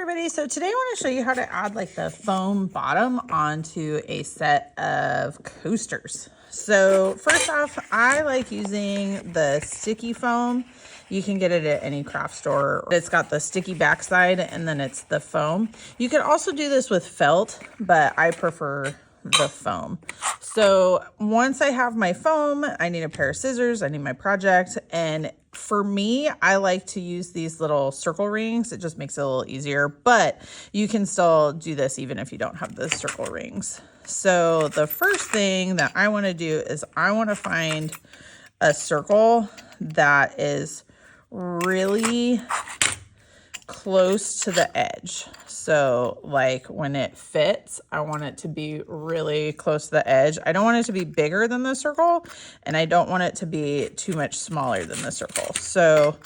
everybody. So today I want to show you how to add like the foam bottom onto a set of coasters. So first off, I like using the sticky foam. You can get it at any craft store. It's got the sticky backside and then it's the foam. You can also do this with felt, but I prefer the foam. So once I have my foam, I need a pair of scissors, I need my project, and for me, I like to use these little circle rings. It just makes it a little easier, but you can still do this even if you don't have the circle rings. So the first thing that I want to do is I want to find a circle that is really close to the edge. So like when it fits, I want it to be really close to the edge. I don't want it to be bigger than the circle, and I don't want it to be too much smaller than the circle. So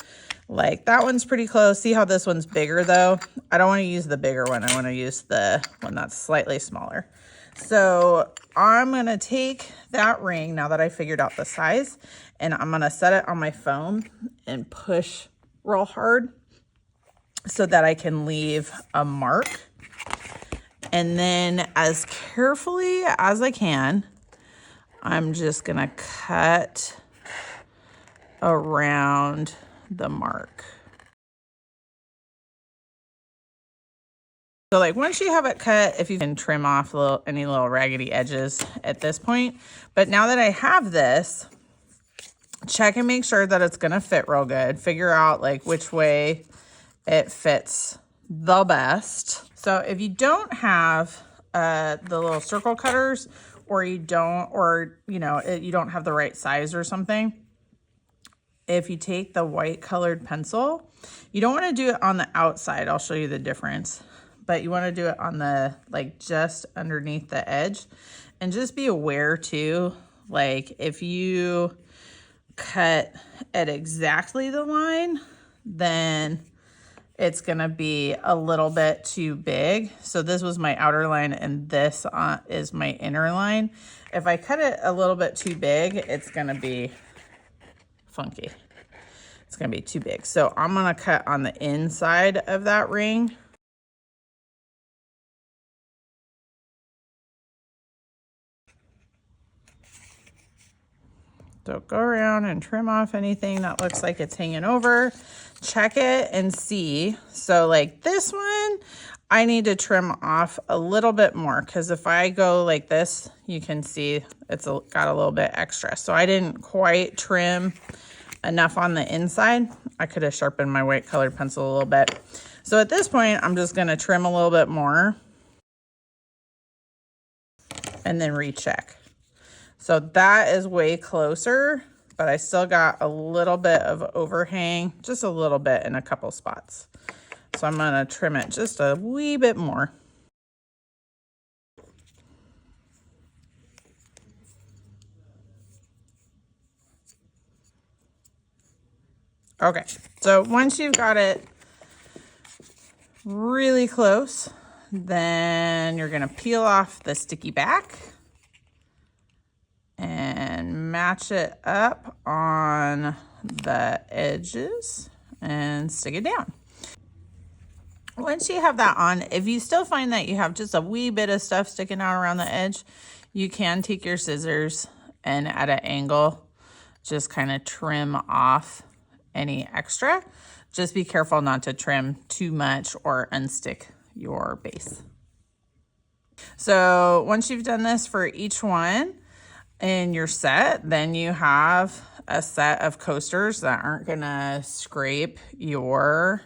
like that one's pretty close. See how this one's bigger though? I don't want to use the bigger one. I want to use the one that's slightly smaller. So I'm going to take that ring now that I figured out the size, and I'm going to set it on my foam and push real hard so that I can leave a mark. And then as carefully as I can, I'm just gonna cut around the mark. So like once you have it cut, if you can trim off any little raggedy edges at this point. But now that I have this, check and make sure that it's gonna fit real good. Figure out like which way it fits the best. So if you don't have the little circle cutters, or you don't, or you don't have the right size or something, if you take the white colored pencil, you don't want to do it on the outside. I'll show you the difference, but you want to do it on the like just underneath the edge. And just be aware too, like if you cut at exactly the line, then it's gonna be a little bit too big. So this was my outer line and this is my inner line. If I cut it a little bit too big, it's gonna be funky. It's gonna be too big. So I'm gonna cut on the inside of that ring. So go around and trim off anything that looks like it's hanging over. Check it and see. So like this one, I need to trim off a little bit more, because if I go like this, you can see it's got a little bit extra. So I didn't quite trim enough on the inside. I could have sharpened my white colored pencil a little bit. So at this point, I'm just gonna trim a little bit more and then recheck. So that is way closer, but I still got a little bit of overhang, just a little bit in a couple spots. So I'm gonna trim it just a wee bit more. Okay, so once you've got it really close, then you're gonna peel off the sticky back and match it up on the edges and stick it down. Once you have that on, if you still find that you have just a wee bit of stuff sticking out around the edge, you can take your scissors and at an angle, just kind of trim off any extra. Just be careful not to trim too much or unstick your base. So once you've done this for each one in your set, then you have a set of coasters that aren't gonna scrape your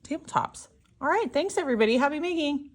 tabletops. All right, thanks everybody. Happy making.